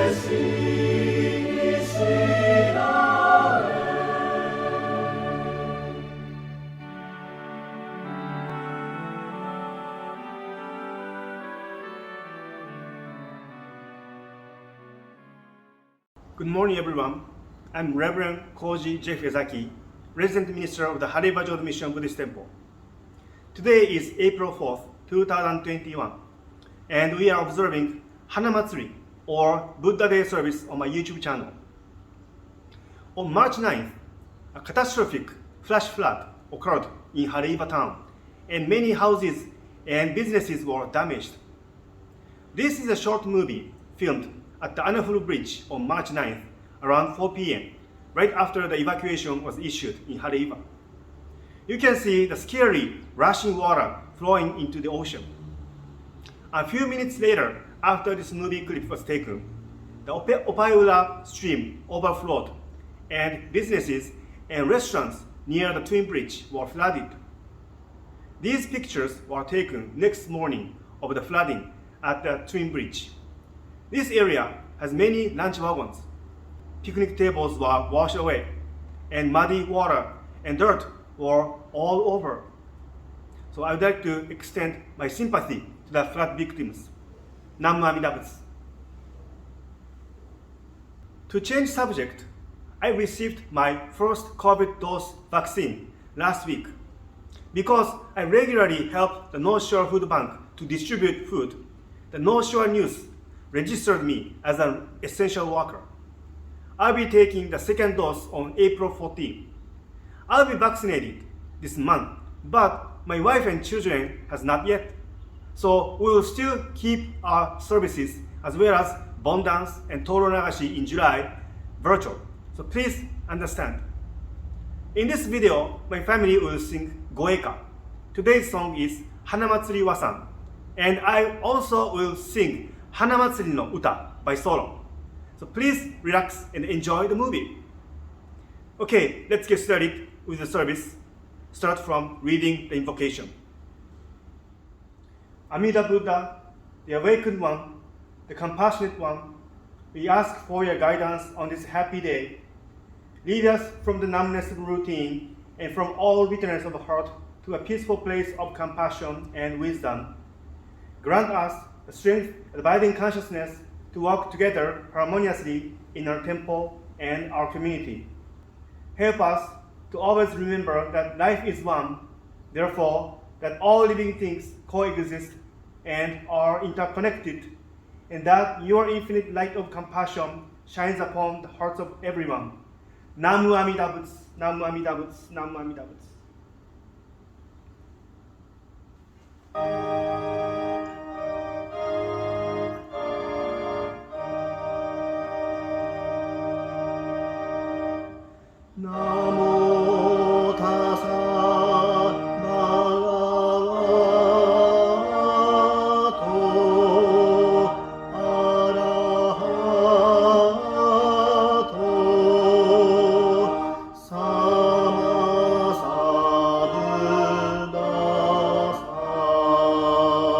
Good morning, everyone. I'm Reverend Koji Jeff Ezaki, Resident Minister of the Haleiwa Jodo Mission Buddhist Temple. Today is April 4th, 2021, and we are observing Hanamatsuri, or Buddha Day service on my YouTube channel. On March 9th, a catastrophic flash flood occurred in Haleiwa town, and many houses and businesses were damaged. This is a short movie filmed at the Hanamatsuri Bridge on March 9th around 4 p.m., right after the evacuation was issued in Haleiwa. You can see the scary rushing water flowing into the ocean. A few minutes later, after this movie clip was taken, the Opaiura stream overflowed, and businesses and restaurants near the Twin Bridge were flooded. These pictures were taken next morning of the flooding at the Twin Bridge. This area has many lunch wagons. Picnic tables were washed away, and muddy water and dirt were all over. So I would like to extend my sympathy to the flood victims. Namu Amida Butsu. To change subject, I received my first COVID dose vaccine last week. Because I regularly help the North Shore Food Bank to distribute food, the North Shore News registered me as an essential worker. I'll be taking the second dose on April 14. I'll be vaccinated this month, but my wife and children has not yet. So we will still keep our services as well as Bon Dance and Toro Nagashi in July virtual. So please understand. In this video, my family will sing Goeka. Today's song is Hanamatsuri Wasan, and I also will sing Hanamatsuri no Uta by solo. So please relax and enjoy the movie. Okay, let's get started with the service. Start from reading the invocation. Amida Buddha, the awakened one, the compassionate one, we ask for your guidance on this happy day. Lead us from the numbness of routine and from all bitterness of heart to a peaceful place of compassion and wisdom. Grant us the strength and abiding consciousness to work together harmoniously in our temple and our community. Help us to always remember that life is one, therefore that all living things coexist and are interconnected, and that your infinite light of compassion shines upon the hearts of everyone. Namu Amida Butsu, Namu Amida Butsu, Namu Amida Butsu. Namo tassa bhagavato arahato sammasambuddhassa.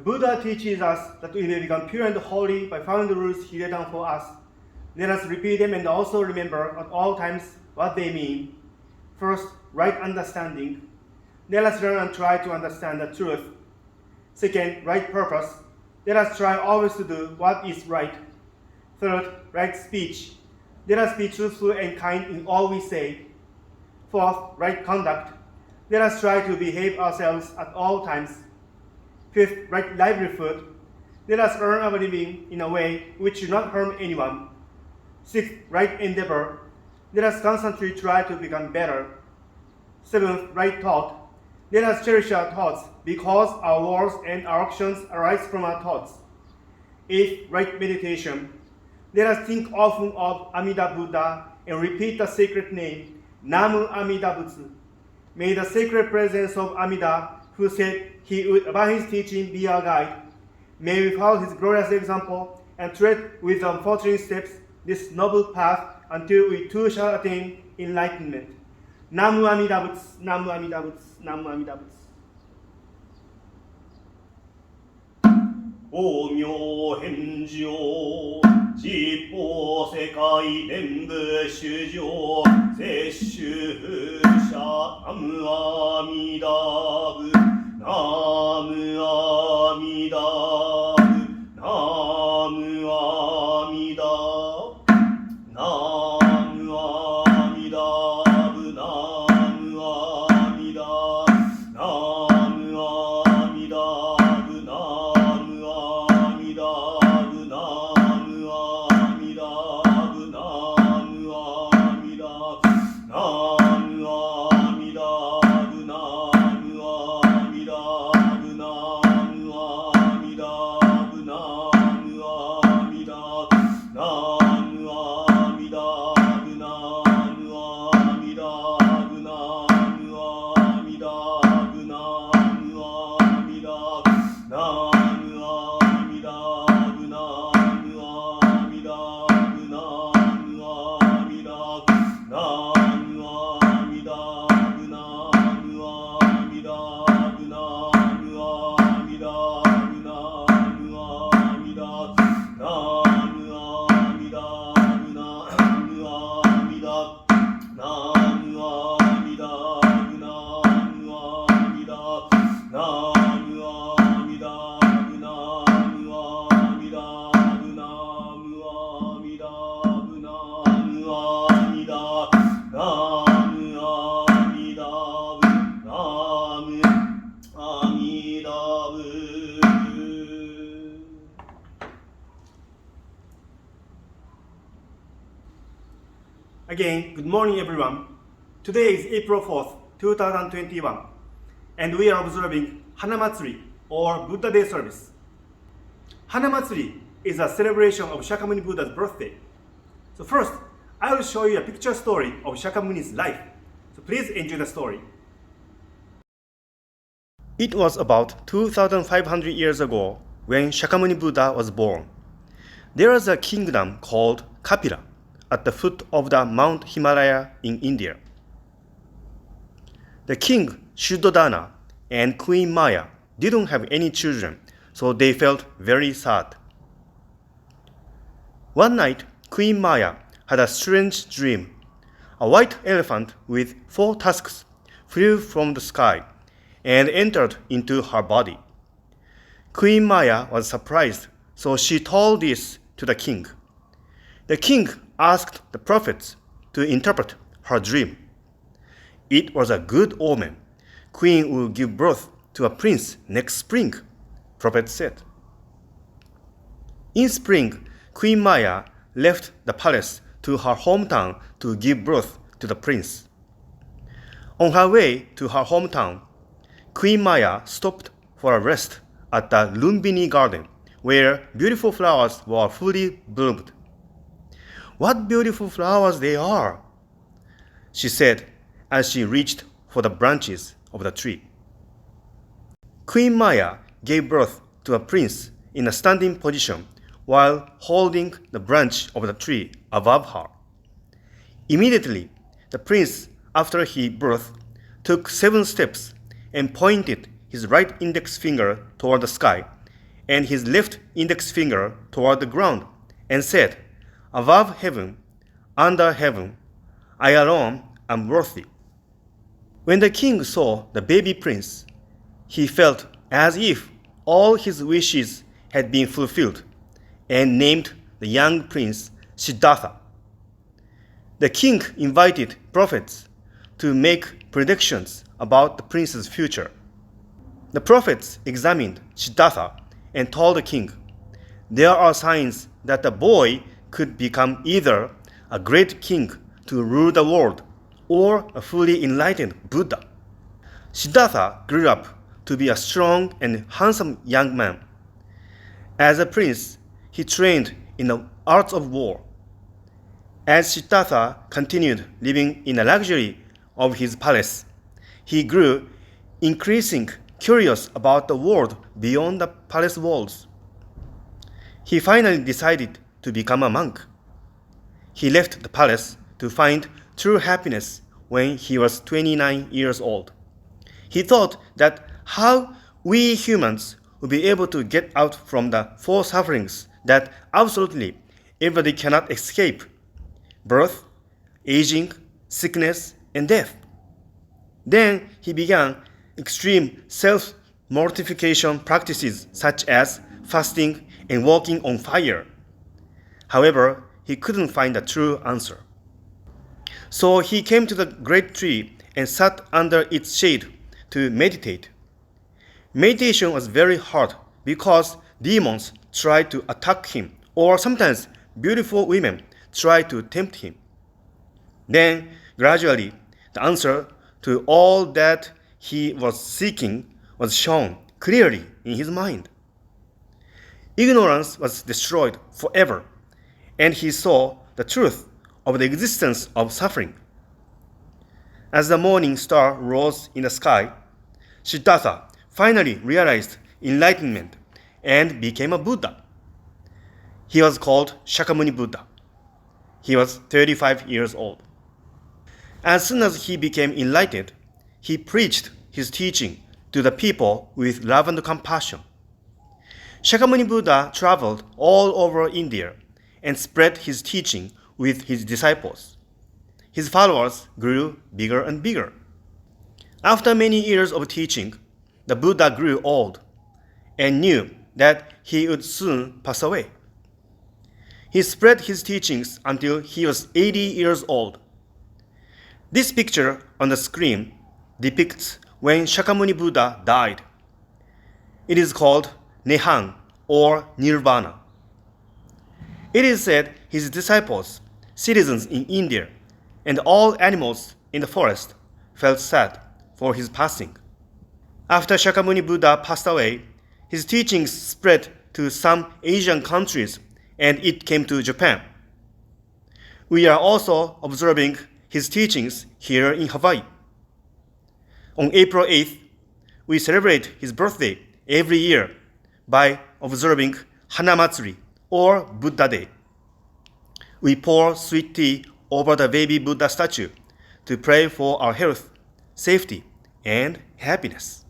Buddha teaches us that we may become pure and holy by following the rules he laid down for us. Let us repeat them and also remember at all times what they mean. First, right understanding. Let us learn and try to understand the truth. Second, right purpose. Let us try always to do what is right. Third, right speech. Let us be truthful and kind in all we say. Fourth, right conduct. Let us try to behave ourselves at all times. Fifth, right livelihood. Let us earn our living in a way which should not harm anyone. Sixth, right endeavor. Let us constantly try to become better. Seventh, right thought. Let us cherish our thoughts because our words and our actions arise from our thoughts. Eighth, right meditation. Let us think often of Amida Buddha and repeat the sacred name, Namu Amida Butsu. May the sacred presence of Amida, who said he would, by his teaching, be our guide. May we follow his glorious example and tread with unfaltering steps this noble path until we too shall attain enlightenment. Namu Amida Butsu, Namu Amida Butsu, Namu Amida Butsu. 法名返上実法世界念仏主上摂取者ナムアミダブナムアミダブナムアミダナムアミダブナムアミダナムアミダブナムアミダブナムアミダブナムアミダナムアミダブナムアミダブナムアミダブナムアミダナムアミダブナムアミダブナムアミダブナムアミダナムアミダブナム Again, good morning everyone. Today is April 4th, 2021, and we are observing Hanamatsuri or Buddha Day service. Hanamatsuri is a celebration of Shakyamuni Buddha's birthday. So first, I will show you a picture story of Shakyamuni's life. So please enjoy the story. It was about 2,500 years ago when Shakyamuni Buddha was born. There was a kingdom called Kapila at the foot of the Mount Himalaya in India. The king Shuddhodana and Queen Maya didn't have any children, so they felt very sad. One night, Queen Maya had a strange dream. A white elephant with 4 tusks flew from the sky and entered into her body. Queen Maya was surprised, so she told this to the king. The king asked the prophets to interpret her dream. It was a good omen. Queen will give birth to a prince next spring, prophet said. In spring, Queen Maya left the palace to her hometown to give birth to the prince. On her way to her hometown, Queen Maya stopped for a rest at the Lumbini garden, where beautiful flowers were fully bloomed. "What beautiful flowers they are," she said as she reached for the branches of the tree. Queen Maya gave birth to a prince in a standing position while holding the branch of the tree above her. Immediately, the prince, after his birth, took 7 steps and pointed his right index finger toward the sky and his left index finger toward the ground and said, "Above heaven, under heaven, I alone am worthy." When the king saw the baby prince, he felt as if all his wishes had been fulfilled and named the young prince Siddhartha. The king invited prophets to make predictions about the prince's future. The prophets examined Siddhartha and told the king, "There are signs that the boy could become either a great king to rule the world or a fully enlightened Buddha." Siddhartha grew up to be a strong and handsome young man. As a prince, he trained in the arts of war. As Siddhartha continued living in the luxury of his palace, he grew increasingly curious about the world beyond the palace walls. He finally decided to become a monk. He left the palace to find true happiness when he was 29 years old. He thought that how we humans would be able to get out from the 4 sufferings that absolutely everybody cannot escape: birth, aging, sickness, and death. Then he began extreme self-mortification practices such as fasting and walking on fire. However, he couldn't find a true answer. So he came to the great tree and sat under its shade to meditate. Meditation was very hard because demons tried to attack him, or sometimes beautiful women tried to tempt him. Then, gradually, the answer to all that he was seeking was shown clearly in his mind. Ignorance was destroyed forever, and he saw the truth of the existence of suffering. As the morning star rose in the sky, Siddhartha finally realized enlightenment and became a Buddha. He was called Shakyamuni Buddha. He was 35 years old. As soon as he became enlightened, he preached his teaching to the people with love and compassion. Shakyamuni Buddha traveled all over India and spread his teaching with his disciples. His followers grew bigger and bigger. After many years of teaching, the Buddha grew old and knew that he would soon pass away. He spread his teachings until he was 80 years old. This picture on the screen depicts when Shakyamuni Buddha died. It is called Nehan or Nirvana. It is said his disciples, citizens in India, and all animals in the forest felt sad for his passing. After Shakyamuni Buddha passed away, his teachings spread to some Asian countries and it came to Japan. We are also observing his teachings here in Hawaii. On April 8th, we celebrate his birthday every year by observing Hanamatsuri or Buddha Day. We pour sweet tea over the baby Buddha statue to pray for our health, safety, and happiness.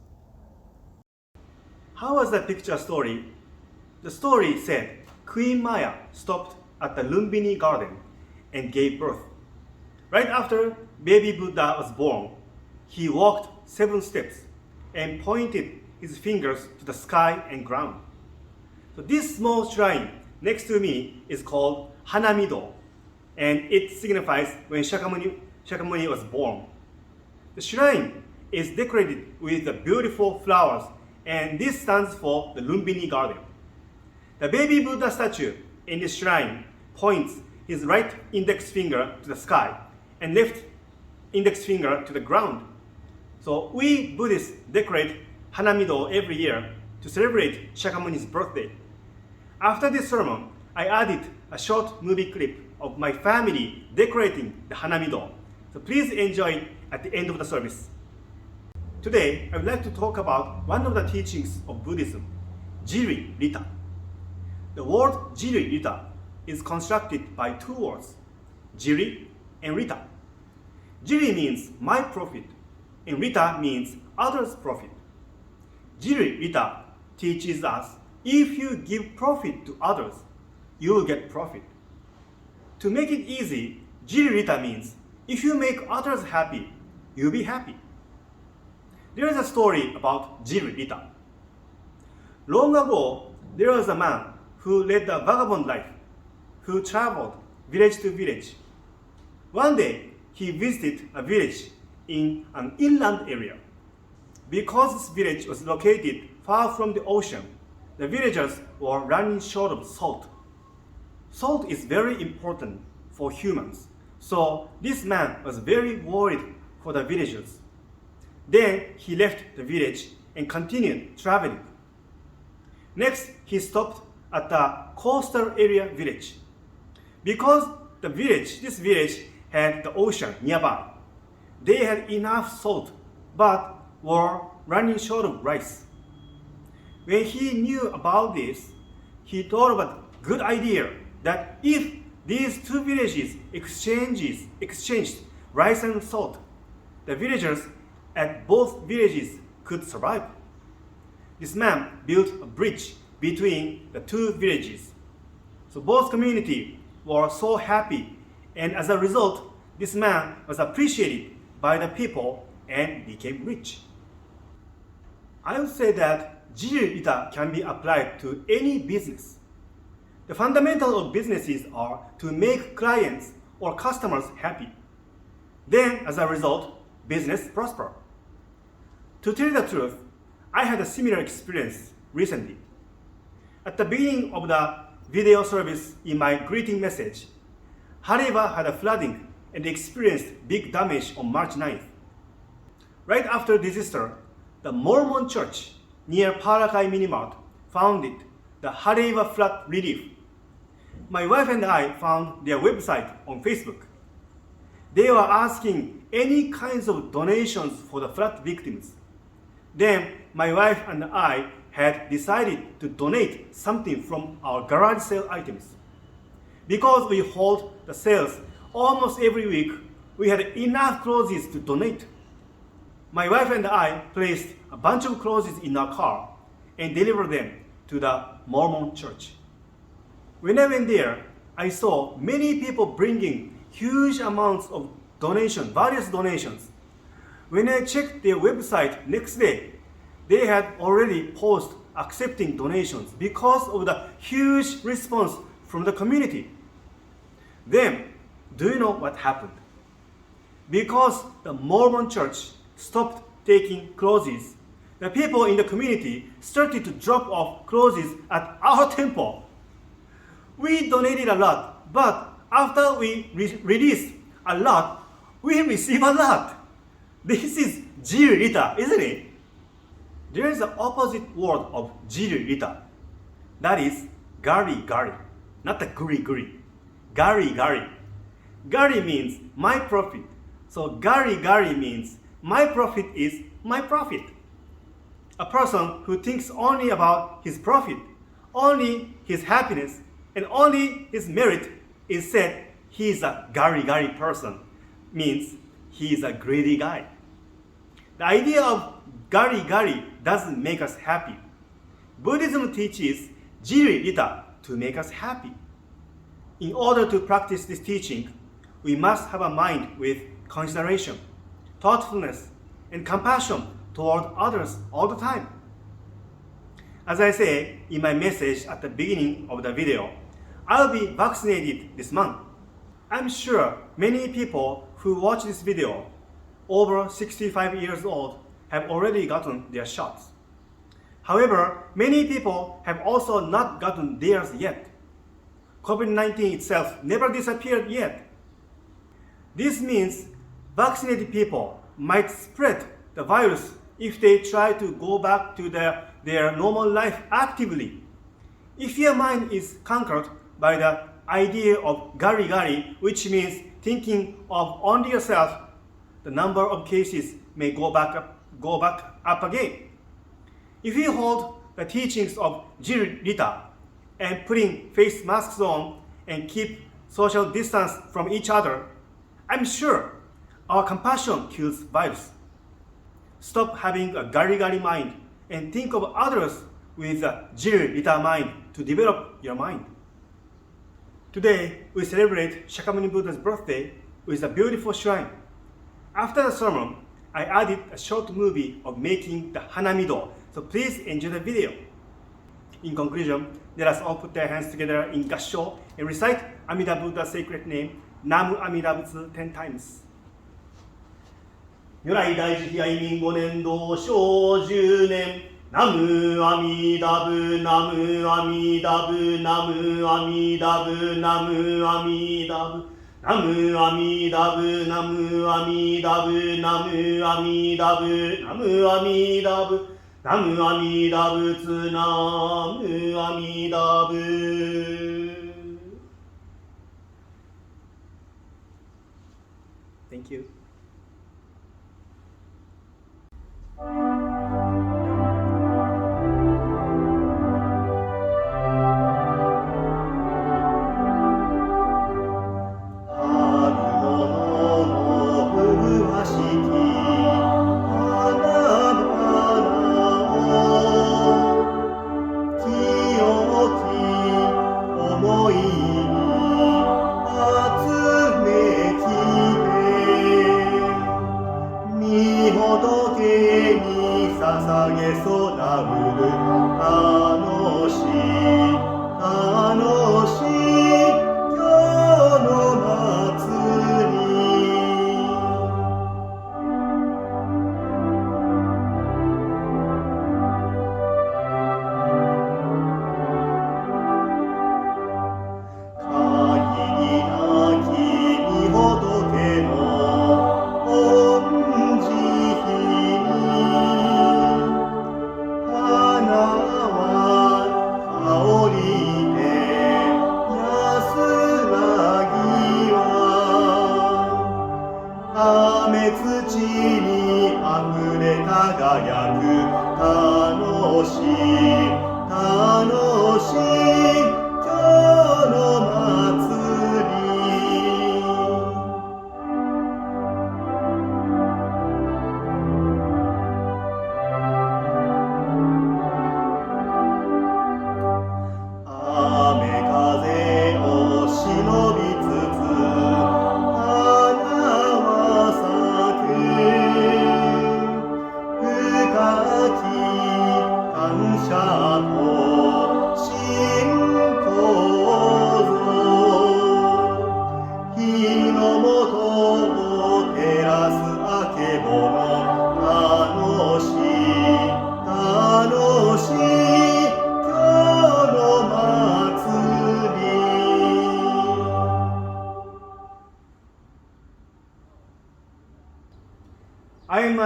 How was the picture story? The story said Queen Maya stopped at the Lumbini garden and gave birth. Right after baby Buddha was born, he walked 7 steps and pointed his fingers to the sky and ground. So this small shrine next to me is called Hanamido, and it signifies when Shakyamuni was born. The shrine is decorated with the beautiful flowers, and this stands for the Lumbini garden. The baby Buddha statue in this shrine points his right index finger to the sky and left index finger to the ground. So we Buddhists decorate Hanamido every year to celebrate Shakyamuni's birthday. After this sermon, I added a short movie clip of my family decorating the Hanamido. So please enjoy it at the end of the service. Today, I would like to talk about one of the teachings of Buddhism, Jiri Rita. The word Jiri Rita is constructed by 2 words, Jiri and Rita. Jiri means my profit, and Rita means others' profit. Jiri Rita teaches us if you give profit to others, you will get profit. To make it easy, Jiri Rita means if you make others happy, you'll be happy. There is a story about Jiri Rita. Long ago, there was a man who led a vagabond life, who traveled village to village. One day, he visited a village in an inland area. Because this village was located far from the ocean, the villagers were running short of salt. Salt is very important for humans, so this man was very worried for the villagers. Then he left the village and continued traveling. Next, he stopped at a coastal area village. Because this village had the ocean nearby, they had enough salt but were running short of rice. When he knew about this, he thought of a good idea that if these 2 villages exchanged rice and salt, the villagers at both villages could survive. This man built a bridge between the 2 villages. So both communities were so happy, and as a result, this man was appreciated by the people and became rich. I would say that Jiri Rita can be applied to any business. The fundamental of businesses are to make clients or customers happy. Then, as a result, business prosper. To tell the truth, I had a similar experience recently. At the beginning of the video service in my greeting message, Haleiwa had a flooding and experienced big damage on March 9th. Right after disaster, the Mormon church near Parakai Minimart founded the Haleiwa Flood Relief. My wife and I found their website on Facebook. They were asking any kinds of donations for the flood victims. Then my wife and I had decided to donate something from our garage sale items. Because we hold the sales almost every week, we had enough clothes to donate. My wife and I placed a bunch of clothes in our car and delivered them to the Mormon church. When I went there, I saw many people bringing huge amounts of various donations. When I checked their website next day, they had already posted accepting donations because of the huge response from the community. Then, do you know what happened? Because the Mormon church stopped taking clothes, the people in the community started to drop off clothes at our temple. We donated a lot, but after we released a lot, We receive a lot. This is jirita, isn't it? There is an opposite word of jirita. That is gari-gari, not the guri-guri. Gari-gari. Gari means my profit. So gari-gari means my profit is my profit. A person who thinks only about his profit, only his happiness, and only his merit is said he is a gari-gari person, means he is a greedy guy. The idea of gari-gari doesn't make us happy. Buddhism teaches jiri-rita to make us happy. In order to practice this teaching, we must have a mind with consideration, thoughtfulness, and compassion toward others all the time. As I say in my message at the beginning of the video, I'll be vaccinated this month. I'm sure many people who watch this video, over 65 years old, have already gotten their shots. However, many people have also not gotten theirs yet. COVID-19 itself never disappeared yet. This means vaccinated people might spread the virus if they try to go back to their normal life actively. If your mind is conquered by the idea of gari-gari, which means thinking of only yourself, the number of cases may go back up again. If you hold the teachings of jiri-rita and putting face masks on and keep social distance from each other, I'm sure our compassion kills virus. Stop having a gari-gari mind and think of others with a jiri-rita mind to develop your mind. Today, we celebrate Shakyamuni Buddha's birthday with a beautiful shrine. After the sermon, I added a short movie of making the Hanamido, so please enjoy the video. In conclusion, let us all put our hands together in gassho and recite Amida Buddha's sacred name, Namu Amida Butsu 10 times. 如来大慈悲愛民5年度小10年ナムアミダブナムアミダブナムアミダブナムアミダブナムアミダブナムアミダブナムアミダブナムアミダブナムアミダブツナムアミダブ Thank you. Thank you.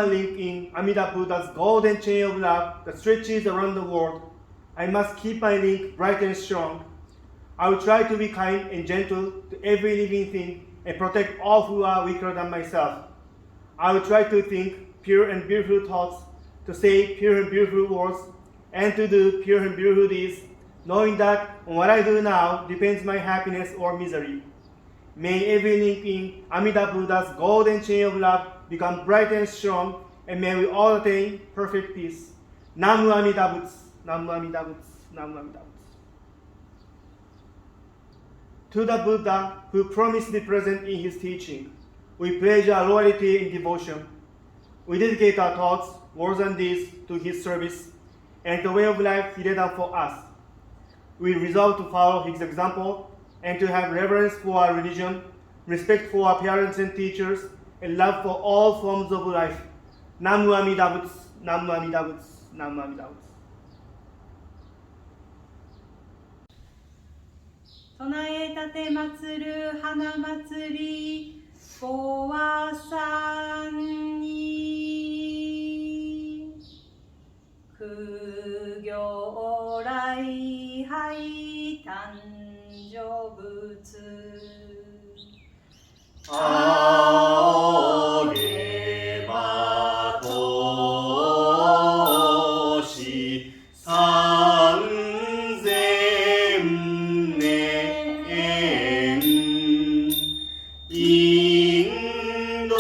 my link in Amida Buddha's golden chain of love that stretches around the world. I must keep my link bright and strong. I will try to be kind and gentle to every living thing and protect all who are weaker than myself. I will try to think pure and beautiful thoughts, to say pure and beautiful words, and to do pure and beautiful deeds, knowing that on what I do now depends my happiness or misery. May every link in Amida Buddha's golden chain of love become bright and strong, and may we all attain perfect peace. Namu Amida Butsu, Namu Amida Butsu, Namu Amida Butsu. To the Buddha who promised to be present in his teaching, we pledge our loyalty and devotion. We dedicate our thoughts, words, and deeds to his service and the way of life he laid out for us. We resolve to follow his example and to have reverence for our religion, respect for our parents and teachers, and love for all forms of life. Namu Amida Butsu, Namu Amida Butsu, Namu Amida Butsu. 唱え立て祭る花祭りご和さんに苦行礼拝誕生仏あげばとし三千年インド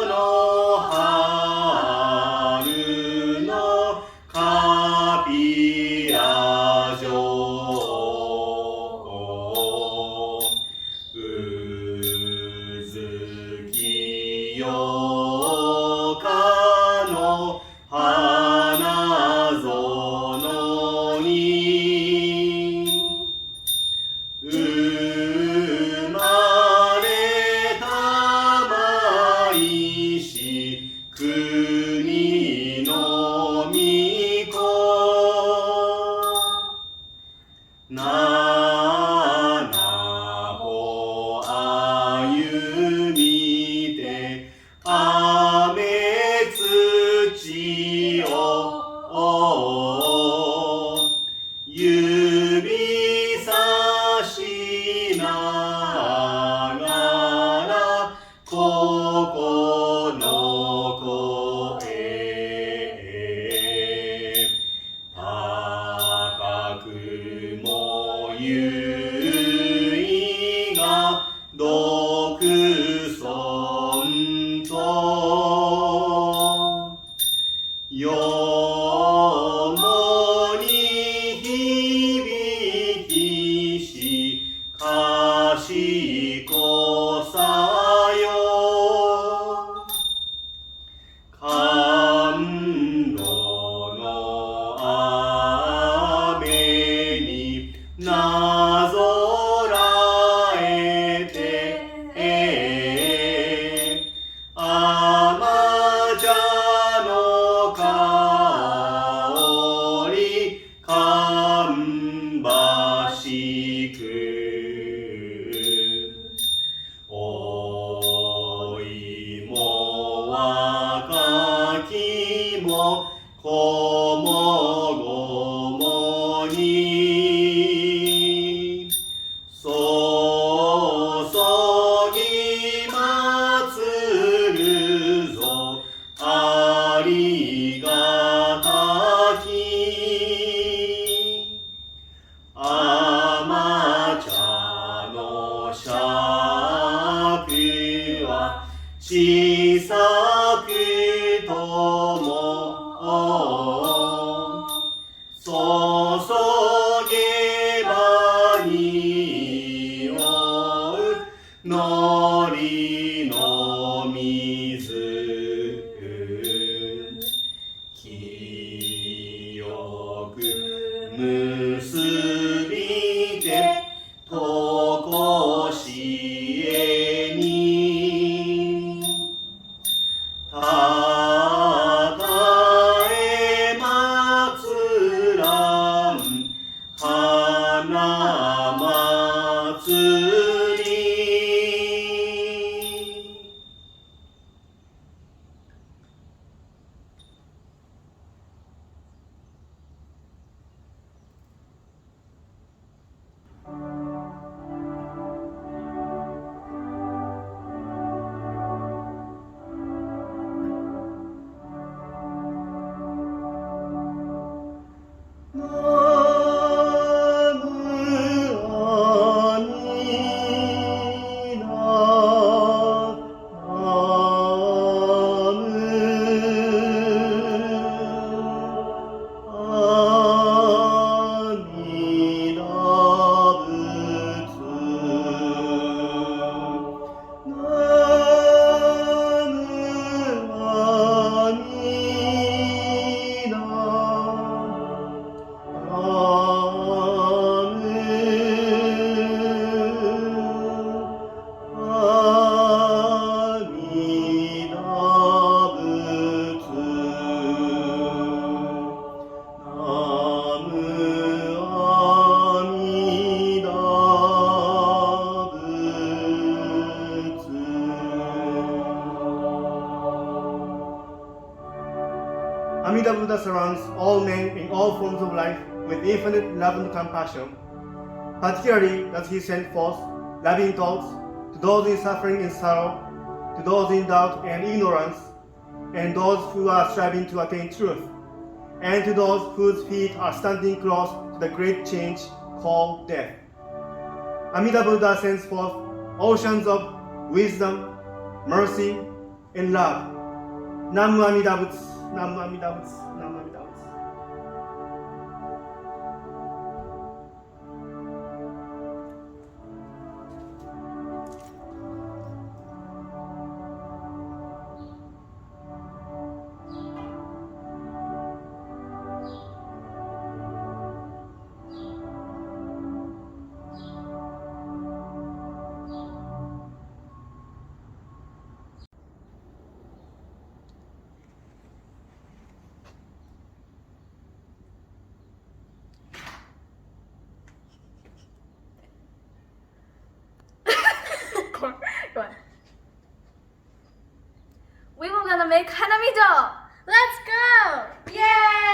の春のカピラ城うずきよかの花園に生まれたまいし国の御子七歩歩みて雨土を指さしながらここの声高くもゆいが独尊とよもに響きしかしこさよ甘露の雨になぞらえて甘茶の香り芳しくお芋若きもこもごもに注ぎ祭るぞありがたき甘茶の尺は小さくとも注げばにおうのりの水清く結びてとこしえに Buddha surrounds all men in all forms of life with infinite love and compassion. Particularly does he send forth loving thoughts to those in suffering and sorrow, to those in doubt and ignorance, and those who are striving to attain truth, and to those whose feet are standing close to the great change called death. Amida Buddha sends forth oceans of wisdom, mercy, and love. Namu Amida Butsu, Namu Amida Butsu, Namu Amida Butsu. We were gonna make Hanamijo! Let's go! Yay!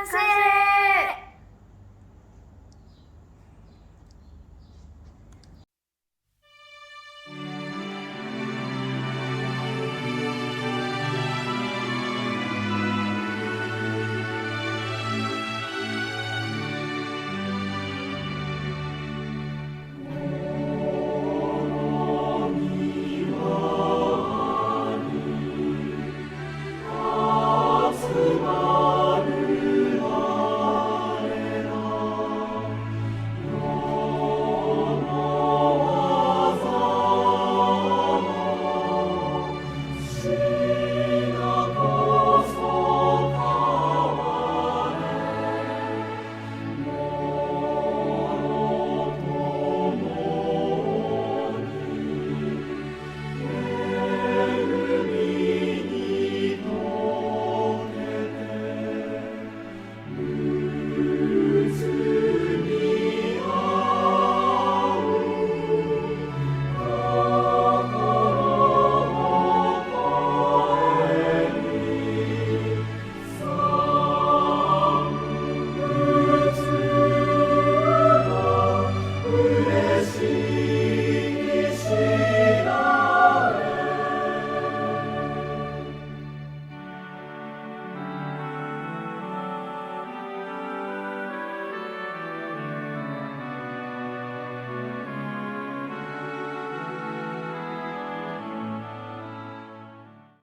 完成